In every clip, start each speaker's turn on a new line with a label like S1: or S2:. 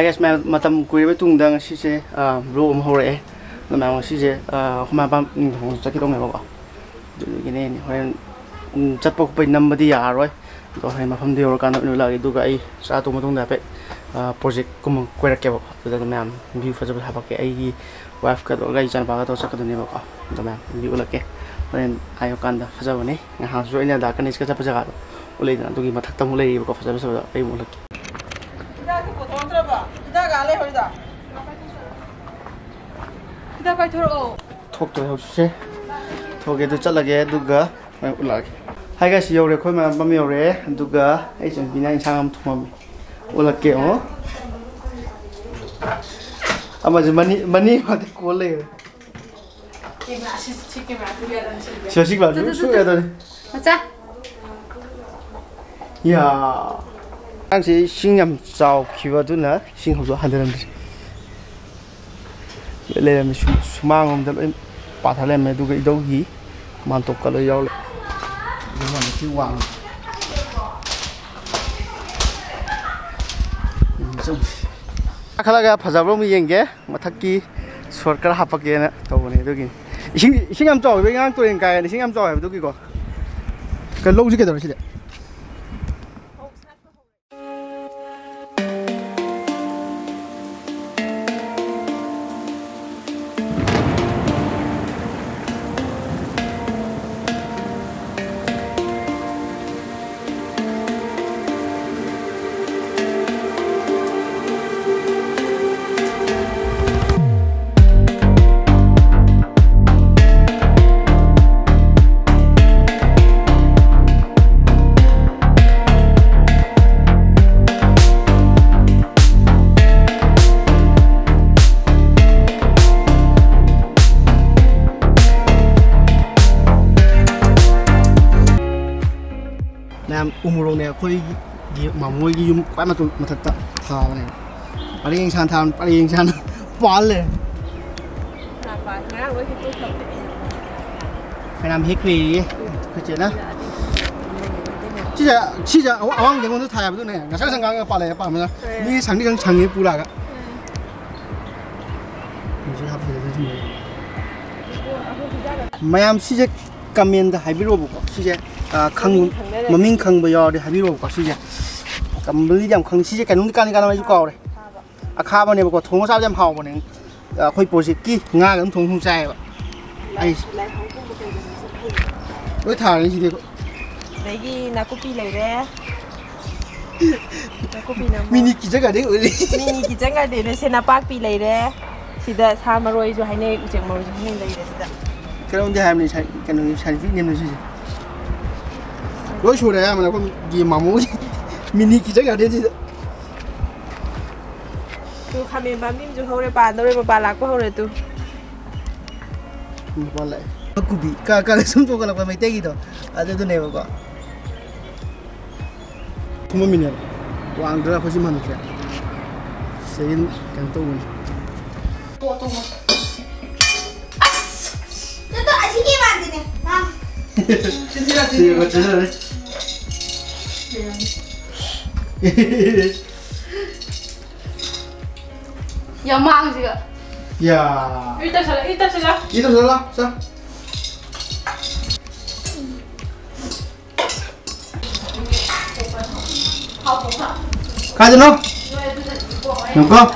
S1: guess matam kuiba tungdang sise bro hore na sise khuma pam thong chaki dong ba gine ni horen chatpok pai number di yaroi to hai mafam de or kana nu lagi du ga ai sa to motong da pe project kum kwera ke ba da ma'am view fajab ha ba ke ai wife ka do gai chan ba ga to chak ne ba ko da ma'am view la ke horen ayo kan da fajab ne ha so ina da kan iska chap jaga ulei da du gi mathak tam ulei ba ko fajab sa ai mo la Talk to her. Talk it to Chalage, Duga, like. I guess you're a common Bamiore, Duga, Asian Binang Cham to mommy. Ulake, oh? How much money what they call it? She got what's that? Yeah. I'm saying, Singam Sao Kivaduna, sing of the 100. Let me smile on the Patalem, do get doggy, Manto color yell. You want to see one. Akalaga Pazabro Yenge, Mataki, Sorka Hapagana, Tony Dugin. Sing I'm talking, I'm doing guy, and sing I'm talking, Dugigo. Can load together. Umurong ne khoi gi mamoi gi yum pa ma tu mathak ta tha ba ne pari ing san than pari ing san pal le na pa nga loi ki tu thap te phải làm hết gì cái chuyện đó chỉ là ông những con thứ thải này ngày sáng cái bà này bà mình đi sáng đi sáng đi bù lại cả mấy em chỉ là comment hay biết rồi chỉ là khang mà mình khang bây giờ thì hay biết rồi chỉ là cầm lý điểm khang chỉ là cái nút cái này mới có đấy khá bao nhiêu có thùng sao đem hào bao nhiêu khơi bồi dịch kí nga cái thùng xe vậy ai đối thảo này gì đấy
S2: đấy gì là copy này đấy
S1: mini kỹ chất đấy
S2: mini kỹ chất cái đấy sẽ là bác pi này đấy thì đã sao mà rồi hay này cũng chẳng mà rồi hay này đấy
S1: cái ông đi làm này cái này sản phẩm niêm là gì đối số này mà nó có gì mà muốn mini kỹ chất cái đấy gì
S2: tu kami bami ju hore pa dore pa la ko hore tu
S1: boleh aku bi ka sum to kala mai tegi to ade to ne ba ko kuma minel wang dra ko si man ke sein kan to un
S3: to to as to to aji ki man dine ha
S1: ti ko chana
S3: ya mang gì ạ?
S1: Ya.
S2: Ita salah.
S1: Sa. Kaje no? Nhung con.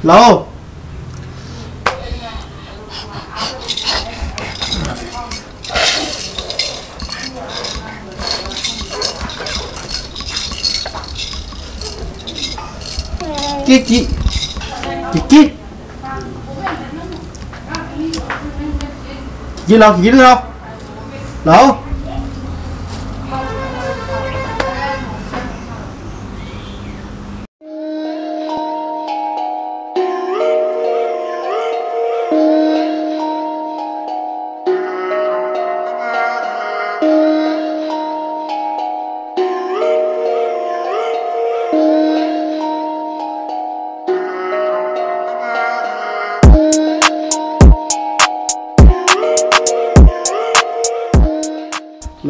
S1: Lâu. Chị đâu đâu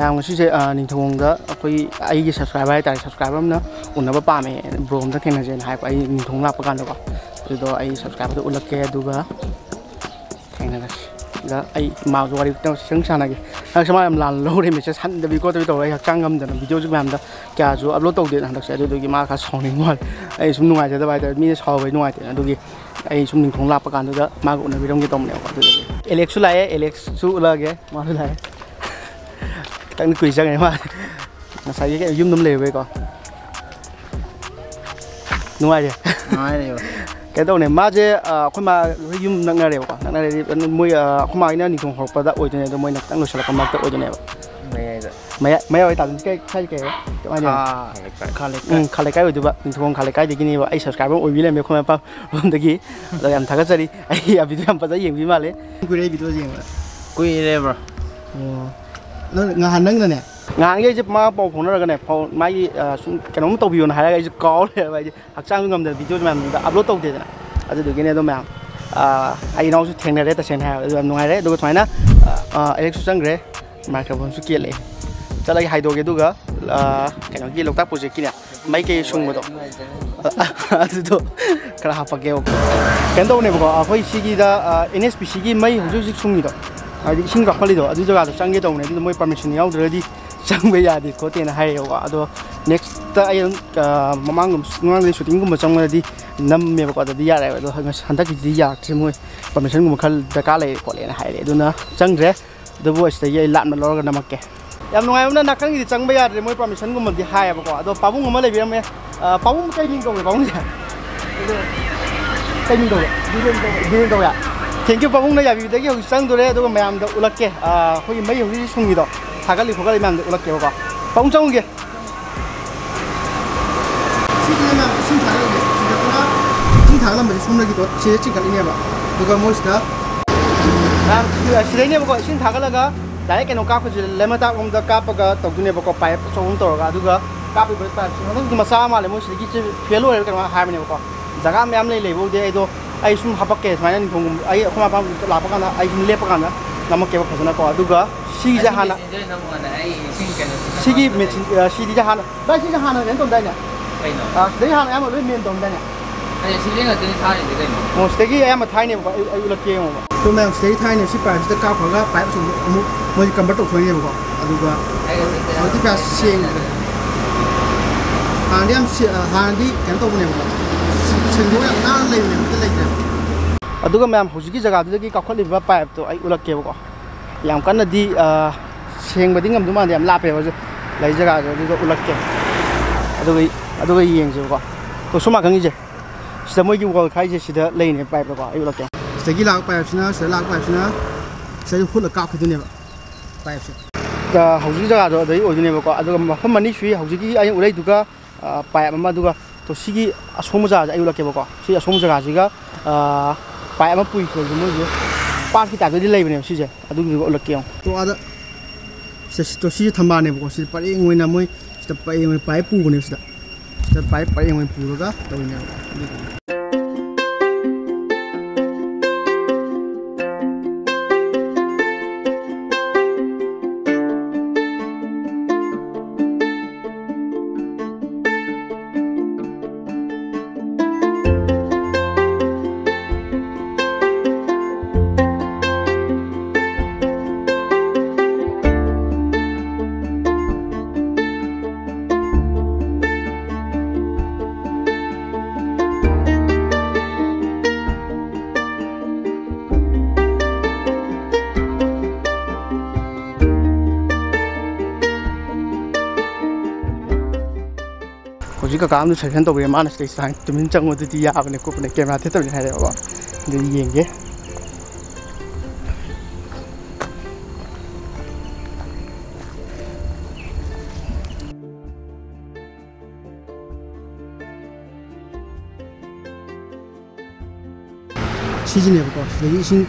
S1: ꯃꯌꯥꯝ ꯉꯁꯤꯁꯦ ꯅꯤꯡꯊꯧꯗ ꯑꯩꯈꯣꯏ ꯑꯩꯒꯤ subscriber ꯍꯥꯏꯇꯥꯔꯦ subscriber ꯑꯃꯅ ꯎꯅꯕ ꯄꯥꯝꯃꯦ bro ꯑꯝꯇ ꯊꯦꯡꯅꯖꯦꯅ ꯍꯥꯏꯔꯛꯄ ꯑꯩ ꯅꯤꯡꯊꯧ ꯂꯥꯛꯄ ꯀꯥꯟꯗꯀꯣ ꯑꯗꯨꯗꯣ ꯑꯩ ꯁꯕꯁꯀ꯭ꯔꯥꯏꯕꯔꯗ ꯎꯠꯂꯛꯀꯦ ꯑꯗꯨꯒ ꯊꯦꯡꯅꯔꯁꯤ ꯁꯤꯗ ꯑꯩ ꯏꯃꯥꯒ ꯋꯥꯔꯤ ꯈꯤꯇꯪ ꯁꯪ ꯁꯥꯟꯅꯒꯦ ꯍꯟꯗꯛꯁꯦ ꯃꯥ ꯌꯥꯝ ꯂꯥꯟꯅ ꯂꯧꯔꯦ ꯃꯦꯁꯦꯖ ꯍꯟꯗꯕꯤ ꯈꯣꯠꯇꯕꯤ ꯇꯧꯔꯦ ꯑꯩ ꯍꯛꯆꯥꯡ ꯉꯝꯗꯅ ꯚꯤꯗꯤꯑꯣꯁꯨ ꯃꯌꯥꯝꯗ ꯀꯌꯥꯁꯨ ꯑꯞꯂꯣꯗ ꯇꯧꯗꯦꯅ ꯍꯟꯗꯛꯁꯦ ꯑꯗꯨꯗꯨꯒꯤ ꯃꯥ ꯈꯔ ꯁꯥꯎꯅꯤꯡꯕ ꯃꯥꯜꯂꯦ ꯑꯩ ꯁꯨꯝ ꯅꯨꯡꯉꯥꯏꯖꯗꯕ ꯍꯥꯏꯇꯥꯔꯦ ꯃꯤꯅ ꯁꯥꯎꯕꯩ ꯅꯨꯡꯉꯥꯏꯇꯦꯅ ꯑꯗꯨꯒꯤ ꯑꯩ ꯁꯨꯝ ꯅꯤꯡꯊꯧ ꯂꯥꯛꯄ ꯀꯥꯟꯗꯨꯗ ꯃꯥꯒ ꯎꯅꯕꯤꯔꯝꯒꯦ ꯇꯧꯕꯅꯦꯕꯀꯣ ꯑꯗꯨꯗꯨꯒꯤ ꯑꯦꯂꯦꯛꯁꯁꯨ ꯂꯥꯛꯑꯦ ꯑꯦꯂꯦꯛꯁꯁꯨ ꯎꯠꯂꯛꯑꯒꯦ ꯃꯥꯁꯨ ꯂꯥꯛꯑꯦ ꯈꯤꯇꯪ ꯀꯨꯏ ꯆꯪꯉꯦ ꯃꯥ ꯉꯁꯥꯏꯒꯤ ꯌꯨꯝꯗ ꯂꯩꯔꯨꯕꯩꯀꯣ ꯅꯨꯡꯉꯥꯏꯔꯦ ꯀꯩ ꯇꯧꯅꯦ ꯃꯥꯁꯦ ꯑꯩꯈꯣꯏ ꯃꯥ ꯌꯨꯝ ꯅꯛꯅꯔꯦꯕꯀꯣ ꯅꯛꯅꯔꯦꯗꯤ ꯃꯣꯏ ꯑꯩꯈꯣꯏ ꯃꯥꯒꯤꯅ ꯅꯤꯡꯊꯧ ꯍꯧꯔꯛꯄꯗ ꯑꯣꯏꯗꯣꯏꯅꯦ ꯑꯗꯣ ꯃꯣꯏꯅ ꯈꯤꯇꯪ ꯂꯣꯏꯁꯤꯜꯂꯛꯄ ꯃꯔꯛꯇ ꯑꯣꯏꯗꯣꯏꯅꯦꯕ ꯃꯌꯥꯏ ꯑꯣꯏ ꯇꯥꯗꯣꯏꯅꯤ ꯀꯩ ꯈꯥ ꯂꯩꯀꯥꯏ ꯑꯣꯏꯗꯣꯏꯕ ꯅꯤꯡꯊꯧ ꯈꯥ ꯂꯩꯀꯥꯏꯗꯒꯤꯅꯦꯕ ꯑꯩ ꯁꯕꯁꯀ꯭ꯔꯥꯏꯕꯔ ꯑꯣꯏꯕꯤ ꯂꯩꯔꯝꯃꯦ ꯑꯩꯈꯣꯏ ꯃꯄꯥ ꯔꯣꯝꯗꯒꯤ ꯑꯗꯣ ꯌꯥꯝ ꯊꯥꯒꯠꯆꯔꯤ ꯑꯩ ꯚꯤꯗꯤꯑꯣ ꯌꯥꯝ ꯐꯖꯅ ꯌꯦꯡꯕꯤ ꯃꯥꯜꯂꯦ ꯀꯨꯏꯔꯦ ꯚꯤꯗꯤꯑꯣ ꯌꯦꯡꯕ
S4: ꯀꯨꯏꯔꯦꯕ꯭ꯔꯣ
S1: ꯅꯪ ꯅꯪꯅꯅꯦ ꯉꯍꯥꯟꯒꯤ ꯑꯩꯁꯦ ꯃꯥ ꯄꯥꯎ ꯐꯥꯎꯅꯔꯒꯅꯦ ꯃꯥꯒꯤ ꯁꯨꯝ ꯀꯩꯅꯣꯝ ꯇꯧꯕꯤꯌꯣꯅ ꯍꯥꯏꯔꯒ ꯑꯩꯁꯦ ꯀꯥꯎꯔꯦꯕ ꯑꯩꯁꯦ ꯍꯛꯆꯥꯡꯁꯨ ꯉꯝꯗꯅ ꯚꯤꯗꯤꯑꯣ ꯃꯌꯥꯝꯗ ꯑꯞꯂꯣꯗ ꯇꯧꯗꯦꯗꯅ ꯑꯗꯨꯗꯨꯒꯤꯅꯦ ꯑꯗꯣ ꯃꯌꯥꯝ ꯑꯩ ꯏꯅꯥꯎꯁꯨ ꯊꯦꯡꯅꯔꯦ ꯇꯁꯦꯡꯅ ꯍꯥꯏꯕ ꯑꯗꯨ ꯌꯥꯝ ꯅꯨꯡꯉꯥꯏꯔꯦ ꯑꯗꯨꯒ ꯁꯨꯃꯥꯏꯅ ꯑꯦꯂꯦꯛꯁꯁꯨ ꯆꯪꯈ꯭ꯔꯦ ꯃꯥꯏꯀ꯭ꯔꯣꯐꯣꯟꯁꯨ ꯀꯦꯜꯂꯛꯑꯦ ꯆꯠꯂꯒ ꯍꯥꯏꯗꯣꯛꯑꯒꯦ ꯑꯗꯨꯒ ꯀꯩꯅꯣꯒꯤ ꯂꯣꯛꯇꯥꯛ ꯄ꯭ꯔꯣꯖꯦꯛꯀꯤꯅꯦ ꯃꯩ ꯀꯩ ꯁꯨꯡꯕꯗꯣ ꯑꯗꯨꯗꯣ ꯈꯔ ꯍꯥꯞꯄꯛꯀꯦꯕ ꯀꯩꯅꯣ ꯇꯧꯕꯅꯦꯕꯀꯣ ꯑꯩꯈꯣꯏ ꯁꯤꯒꯤꯗ NSPCꯒꯤ ꯃꯩ ꯍꯧꯖꯤꯛ ꯍꯧꯖꯤꯛ ꯁꯨꯡꯉꯤꯗꯣ ꯍꯥꯏꯗꯤ ꯏꯁꯤꯡ ꯀꯥꯞꯈꯠꯂꯤꯗꯣ ꯑꯗꯨ ꯖꯒꯥꯗꯣ ꯆꯪꯒꯦ ꯇꯧꯕꯅꯦ ꯑꯗꯨꯗꯣ ꯃꯣꯏ ꯄꯔꯃꯤꯁꯟ ꯌꯥꯎꯗ꯭ꯔꯒꯗꯤ ꯆꯪꯕ ꯌꯥꯗꯦ ꯈꯣꯠꯇꯦꯅ ꯍꯥꯏꯔꯛꯑꯦꯕꯀꯣ ꯑꯗꯣ ꯅꯦꯛꯁꯇ ꯑꯩ ꯃꯃꯥꯡꯗꯗꯤ ꯁꯨꯇꯤꯡꯒꯨꯝꯕ ꯆꯪꯕꯗꯗꯤ ꯅꯝꯃꯦꯕꯀꯣ ꯑꯗꯨꯗꯤ ꯌꯥꯔꯦꯕ ꯑꯗꯣ ꯍꯟꯗꯛꯀꯤꯗꯤ ꯌꯥꯔꯛꯇ꯭ꯔꯦ ꯃꯣꯏ ꯄꯔꯃꯤꯁꯟꯒꯨꯝꯕ ꯈꯔ ꯗꯔꯀꯥꯔ ꯂꯩ ꯈꯣꯠꯂꯦꯅ ꯍꯥꯏꯔꯛꯑꯦ ꯑꯗꯨꯅ ꯆꯪꯗ꯭ꯔꯦ ꯑꯗꯨꯕꯨ ꯑꯁꯤꯗꯒꯤ ꯑꯩ ꯂꯥꯞꯅ ꯂꯧꯔꯒ ꯅꯝꯃꯛꯀꯦ ꯌꯥꯝ ꯅꯨꯡꯉꯥꯏꯕꯅ ꯅꯥꯀꯟꯒꯤꯗꯤ ꯆꯪꯕ ꯌꯥꯗ꯭ꯔꯦ ꯃꯣꯏ ꯄꯔꯃꯤꯁꯟꯒꯨꯝꯕꯗꯤ ꯍꯥꯏꯌꯦꯕꯀꯣ ꯑꯗꯣ ꯄꯥꯕꯨꯡ ꯑꯃ ꯂꯩꯕꯤꯔꯝꯃꯦ ꯄꯥꯕꯨꯡ ꯀꯩ ꯃꯤꯡ ꯀꯧꯒꯦ ꯄꯥꯕꯨꯡꯁꯦ ꯀꯩ ꯃꯤꯡ ꯀꯧꯒꯦ ꯕꯤꯔꯦꯟ ꯀꯧꯒꯦ ꯊꯦꯡꯀ꯭ꯌꯨ ꯄꯥꯕꯨꯡꯅ ꯌꯥꯕꯤꯕꯗꯒꯤ ꯍꯧꯖꯤꯛ ꯆꯪꯗꯣꯔꯦ ꯑꯗꯨꯒ ꯃꯌꯥꯝꯗ ꯎꯠꯂꯛꯀꯦ ꯑꯩꯈꯣꯏꯒꯤ ꯃꯩ ꯍꯧꯖꯤꯛ ꯁꯨꯡꯉꯤꯗꯣ ꯊꯥꯒꯠꯂꯤ ꯈꯣꯠꯀꯠꯂꯤ ꯃꯌꯥꯝꯗ ꯎꯠꯂꯛꯀꯦꯕꯀꯣ ꯄꯥꯕꯨꯡ ꯆꯪꯉꯨꯒꯦ ꯁꯤꯗꯤ ꯃꯌꯥꯝ ꯏꯁꯤꯡ ꯊꯥꯒꯠꯂꯤꯅꯦ ꯁꯤꯗ ꯄꯨꯔꯥ ꯏꯁꯤꯡ ꯊꯥꯒꯠꯂꯝꯕꯁꯦ ꯁꯣꯝꯗꯒꯤꯗꯣ ꯁꯤꯗ ꯆꯤꯡꯈꯠꯂꯤꯅꯦꯕ ꯑꯗꯨꯒ ꯃꯣꯏꯁꯤꯗ ꯁꯤꯗꯩꯅꯦꯕꯀꯣ ꯏꯁꯤꯡ ꯊꯥꯒꯠꯂꯒ ꯗꯥꯏꯔꯦꯛ ꯀꯩꯅꯣ ꯀꯥꯞꯄꯁꯦ ꯂꯩꯃꯇꯥꯛꯂꯣꯝꯗ ꯀꯥꯞꯄꯒ ꯇꯧꯗꯣꯏꯅꯦꯕꯀꯣ ꯄꯥꯏꯞ ꯑꯆꯧꯕ ꯑꯃ ꯇꯧꯔꯒ ꯑꯗꯨꯒ ꯀꯥꯞꯄꯤꯕ ꯄꯥꯏꯞꯁꯦ ꯍꯟꯗꯛꯇꯤ ꯃꯆꯥ ꯃꯥꯜꯂꯦ ꯃꯣꯏ ꯁꯤꯗꯒꯤ ꯐꯦꯜ ꯑꯣꯏꯔꯒ ꯀꯩꯅꯣ ꯍꯥꯏꯕꯅꯦꯕꯀꯣ ꯖꯒꯥ ꯃꯌꯥꯝ ꯂꯩꯕꯕꯨꯗꯤ ꯑꯩꯗꯣ ꯑꯩ ꯁꯨꯝ ꯍꯥꯄꯛꯀꯦ ꯁꯨꯃꯥꯏꯅ ꯅꯤꯡꯊꯧꯒꯨꯝꯕ ꯑꯩ ꯑꯩꯈꯣꯏ ꯃꯄꯥ ꯂꯥꯛꯄ ꯀꯥꯟꯗ ꯑꯩ ꯁꯨꯝ ꯂꯦꯞꯄ ꯀꯥꯟꯗ ꯅꯝꯃꯛꯀꯦꯕ ꯐꯖꯅꯀꯣ ꯑꯗꯨꯒ ꯁꯤꯒꯤꯁꯦ ꯍꯥꯟꯅ ꯁꯤꯒꯤ ꯃꯦꯆꯤꯟ ꯁꯤꯗꯤꯁꯦ ꯍꯥꯟꯅ ꯚꯥꯏ ꯁꯤꯁꯦ ꯍꯥꯟꯅ ꯀꯩꯅꯣ ꯇꯧꯗꯥꯏꯅꯦ ꯁꯤꯗꯒꯤ ꯍꯥꯟꯅ ꯑꯌꯥꯝꯕ ꯂꯣꯏ ꯃꯦꯟ ꯇꯧꯗꯥꯏꯅꯦ ꯑꯣ ꯁꯤꯗꯒꯤ ꯑꯌꯥꯝꯕ ꯊꯥꯏꯅꯦꯕꯀꯣ ꯑꯩ ꯎꯠꯂꯛꯀꯦ ꯌꯦꯡꯉꯣꯕ ꯑꯗꯣ ꯃꯌꯥꯝ ꯁꯤꯗꯒꯤ ꯊꯥꯏꯅꯦ ꯁꯤ ꯄꯥꯏꯞꯁꯤꯗ ꯀꯥꯞꯈ꯭ꯔꯒ ꯄꯥꯏꯞ ꯑꯆꯧꯕ ꯑꯃꯨꯛ ꯃꯣꯏꯁꯦ ꯀꯟꯚꯔꯠ ꯇꯧꯊꯣꯛꯏꯅꯦꯕꯀꯣ ꯑꯗꯨꯒ ꯍꯧꯖꯤꯛꯇꯤ ꯀꯌꯥ ꯁꯦꯡꯗ꯭ꯔꯦ ꯍꯥꯟꯅꯗꯤ ꯀꯩꯅꯣ ꯇꯧꯕꯅꯦꯕꯀꯣ ꯁꯦꯡꯗꯣꯛ ꯌꯥꯝ ꯅꯥꯟꯅ ꯂꯩꯕꯅꯦꯕ ꯑꯝꯇ ꯂꯩꯇ꯭ꯔꯦꯕ ꯑꯗꯨꯒ ꯃꯌꯥꯝ ꯍꯧꯖꯤꯛꯀꯤ ꯖꯒꯥꯗꯨꯗꯒꯤ ꯀꯥꯞꯈꯠꯂꯤꯕ ꯄꯥꯏꯞꯇꯣ ꯑꯩ ꯎꯠꯂꯛꯀꯦꯕꯀꯣ ꯌꯥꯝ ꯀꯟꯅꯗꯤ ꯁꯦꯡꯕꯗꯤ ꯉꯝꯗꯧ ꯃꯥꯟꯗꯦ ꯌꯥꯝ ꯂꯥꯞꯄꯦꯕ ꯂꯩ ꯖꯒꯥꯁꯦ ꯑꯗꯨꯒ ꯎꯠꯂꯛꯀꯦ ꯑꯗꯨꯒ ꯌꯦꯡꯁꯦꯕꯀꯣ ꯇꯣ ꯁꯣꯝ ꯅꯥꯀꯟꯒꯤꯁꯦ ꯁꯤꯗ ꯃꯣꯏꯒꯤ ꯋꯥꯜ ꯈꯥꯏꯁꯦ ꯁꯤꯗ ꯂꯩꯅꯦ ꯄꯥꯏꯞꯇꯀꯣ ꯑꯩ ꯎꯠꯂꯛꯀꯦ ꯁꯤꯗꯒꯤ ꯂꯥꯛꯄ ꯄꯥꯏꯞꯁꯤꯅ ꯁꯤꯗ ꯂꯥꯛꯄ ꯄꯥꯏꯞꯁꯤꯅ ꯁꯤꯗ ꯍꯨꯠꯂ ꯀꯥꯞꯈꯤꯗꯣꯏꯅꯦꯕ ꯄꯥꯏꯞꯁꯦ ꯍꯧꯖꯤꯛꯀꯤ ꯖꯒꯥꯗꯣ ꯑꯗꯨꯗꯩ ꯑꯣꯏꯗꯣꯏꯅꯦꯕꯀꯣ ꯑꯗꯨꯒ ꯃꯐꯝ ꯑꯅꯤ ꯁꯨꯏ ꯍꯧꯖꯤꯛꯀꯤ ꯑꯩꯅ ꯎꯠꯂꯛꯏꯗꯨꯒ ꯄꯥꯏꯞ ꯑꯃ ꯑꯗꯨꯒ ꯇꯣ ꯁꯤꯒꯤ ꯑꯁꯣꯡꯕ ꯖꯒꯥꯁꯦ ꯑꯩ ꯎꯠꯂꯛꯀꯦꯕꯀꯣ ꯁꯤ ꯑꯁꯣꯡꯕ ꯖꯒꯥꯁꯤꯒ ꯄꯥꯏꯞ ꯑꯃ ꯄꯨꯏꯈ꯭ꯔꯁꯨ ꯃꯣꯏꯁꯦ ꯄꯥꯠꯀꯤ ꯇꯥꯏꯞꯇꯗꯤ ꯂꯩꯕꯅꯦꯕ ꯁꯤꯁꯦ ꯑꯗꯨꯒꯤꯗꯨꯒ ꯎꯠꯂꯛꯀꯦ ꯌꯦꯡꯉꯣ ꯇꯣ ꯑꯥꯗ ꯁꯤꯁꯦ ꯊꯝꯕꯥꯜꯅꯦꯕꯀꯣ ꯁꯤꯗ ꯄꯔꯦꯡ ꯑꯣꯏꯅ ꯃꯣꯏ ꯁꯤꯗ ꯄꯔꯦꯡ ꯑꯣꯏꯅ ꯄꯥꯏꯞ ꯄꯨꯕꯅꯦꯕ ꯁꯤꯗ ꯄꯥꯏꯞ ꯄꯔꯦꯡ ꯑꯣꯏꯅ ꯄꯨꯔꯒ ꯇꯧꯔꯤꯅꯦꯕ ꯍꯧꯖꯤꯛ ꯀꯀꯥ ꯑꯃꯁꯨ ꯁꯖꯦꯁꯟ ꯇꯧꯕꯤꯔꯦ ꯃꯥꯅ ꯁꯤꯗꯩ ꯇꯨꯃꯤꯟ ꯆꯪꯕꯗꯨꯗꯤ ꯌꯥꯕꯅꯦ ꯈꯣꯠꯄꯅꯦ ꯀꯦꯃꯦꯔꯥ ꯊꯦꯠꯇꯕꯅꯤ ꯍꯥꯏꯔꯦꯕꯀꯣ ꯑꯗꯨ ꯌꯦꯡꯒꯦ ꯁꯤꯁꯤꯅꯦꯕꯀꯣ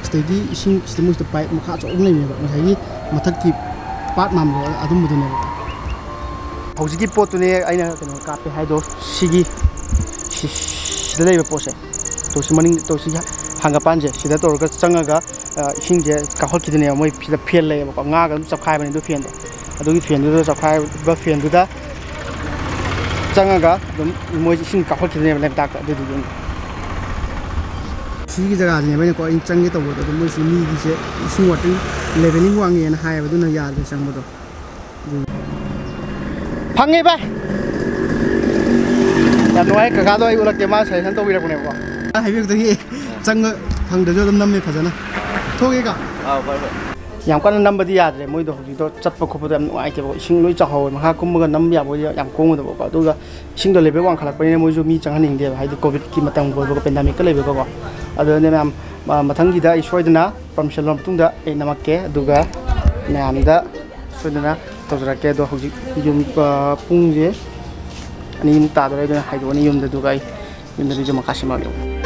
S1: ꯁꯤꯗꯒꯤ ꯏꯁꯤꯡ ꯁꯤꯗ ꯃꯣꯏꯁꯤꯗ ꯄꯥꯏꯞ ꯃꯈꯥ ꯑꯆꯧꯕ ꯂꯩꯅꯦꯕ ꯉꯁꯥꯏꯒꯤ ꯃꯊꯛꯀꯤ ꯄꯥꯠ ꯃꯥꯟꯕꯗꯣ ꯑꯗꯨꯝꯕꯗꯨꯅꯦꯕ ꯍꯧꯖꯤꯛꯀꯤ ꯄꯣꯠꯇꯨꯅꯦ ꯑꯩꯅ ꯀꯩꯅꯣ ꯀꯥꯞꯄꯦ ꯍꯥꯏꯗꯣ ꯁꯤꯗ ꯂꯩꯕ ꯄꯣꯠꯁꯦ ꯇꯣ ꯁꯤ ꯃꯅꯤꯡ ꯇꯣ ꯁꯤ ꯍꯪꯒꯄꯥꯟꯁꯦ ꯁꯤꯗ ꯇꯧꯔꯒ ꯆꯪꯉꯒ ꯏꯁꯤꯡꯁꯦ ꯀꯥꯞꯈꯠꯈꯤꯗꯣꯏꯅꯦꯕ ꯃꯣꯏ ꯁꯤꯗ ꯐꯦꯟ ꯂꯩꯌꯦꯕꯀꯣ ꯉꯥꯒ ꯑꯗꯨꯝ ꯆꯞꯈꯥꯏꯕꯅꯦ ꯑꯗꯨ ꯐꯦꯟꯗꯣ ꯑꯗꯨꯒꯤ ꯐꯦꯟꯗꯨꯗ ꯆꯞꯈꯥꯏꯕ ꯐꯦꯟꯗꯨꯗ ꯆꯪꯉꯒ ꯑꯗꯨꯝ ꯃꯣꯏꯁꯤ ꯏꯁꯤꯡ ꯀꯥꯞꯈꯠꯈꯤꯗꯣꯏꯅꯦꯕ ꯂꯩꯕꯥꯛꯇ ꯑꯗꯨꯗꯨꯒꯤ ꯁꯤꯒꯤ ꯖꯒꯥꯁꯤꯅꯦꯕ ꯑꯩꯅꯀꯣ ꯑꯩꯅ ꯆꯪꯒꯦ ꯇꯧꯕꯗꯣ ꯑꯗꯨꯝ ꯃꯣꯏꯁꯤ ꯃꯤꯒꯤꯁꯦ ꯏꯁꯤꯡ ꯋꯥꯇꯔ ꯂꯦꯚꯦꯂꯤꯡ ꯋꯥꯡꯉꯦꯅ ꯍꯥꯏꯌꯦꯕ ꯑꯗꯨꯅ ꯌꯥꯗ꯭ꯔꯦ ꯆꯪꯕꯗꯣ ꯐꯪꯉꯦ ꯚꯥꯏ ꯌꯥꯝ ꯅꯨꯡꯉꯥꯏ ꯀꯀꯥꯗꯣ ꯑꯩ ꯎꯠꯂꯛꯀꯦ ꯃꯥ ꯁꯖꯦꯁꯟ ꯇꯧꯕꯤꯔꯛꯄꯅꯦꯕꯀꯣ ꯍꯥꯏꯕꯤꯔꯛꯇꯒꯤ ꯆꯪꯉ ꯐꯪꯗ꯭ꯔꯁꯨ ꯑꯗꯨꯝ ꯅꯝꯃꯦ ꯐꯖꯅ ꯊꯣꯛꯑꯦꯀꯣ ꯌꯥꯝ ꯀꯟꯅ ꯅꯝꯕꯗꯤ ꯌꯥꯗ꯭ꯔꯦ ꯃꯣꯏꯗꯣ ꯍꯧꯖꯤꯛꯇꯣ ꯆꯠꯄ ꯈꯣꯠꯄꯗꯣ ꯌꯥꯝ ꯅꯨꯡꯉꯥꯏꯇꯦꯕ ꯏꯁꯤꯡ ꯂꯣꯏ ꯆꯥꯎꯍꯧꯋꯦ ꯃꯈꯥ ꯀꯨꯝꯃꯒ ꯅꯝꯕ ꯌꯥꯕ ꯌꯥꯝ ꯀꯣꯡꯒꯗꯕꯀꯣ ꯑꯗꯨꯒ ꯏꯁꯤꯡꯗꯣ ꯂꯦꯚꯦꯜ ꯋꯥꯡꯈꯠꯂꯛꯄꯅꯤꯅ ꯃꯣꯏꯁꯨ ꯃꯤ ꯆꯪꯍꯟꯅꯤꯡꯗꯦꯕ ꯍꯥꯏꯗꯤ ꯀꯣꯚꯤꯗꯀꯤ ꯃꯇꯝ ꯑꯣꯏꯕꯒ ꯄꯦꯟꯗꯥꯃꯤꯛꯀ ꯂꯩꯕꯒꯀꯣ ꯑꯗꯨꯅ ꯃꯌꯥꯝ ꯃꯊꯪꯒꯤꯗ ꯑꯩ ꯁꯣꯏꯗꯅ ꯄꯔꯃꯤꯁꯟ ꯂꯧꯔ ꯃꯇꯨꯡꯗ ꯑꯩ ꯅꯝꯃꯛꯀꯦ ꯑꯗꯨꯒ ꯃꯌꯥꯝꯗ ꯁꯣꯏꯗꯅ ꯇꯧꯖꯔꯛꯀꯦ ꯑꯗꯣ ꯍꯧꯖꯤꯛ ꯌꯨꯝ ꯄꯨꯡꯁꯦ 2 ꯇꯥꯗꯣꯔꯦ ꯑꯗꯨꯅ ꯍꯥꯏꯗꯣꯛꯑꯅꯤ ꯌꯨꯝꯗ ꯑꯗꯨꯒ ꯑꯩ ꯌꯨꯝꯗ ꯃꯈꯥ ꯁꯦꯝꯃꯛꯑꯒꯦ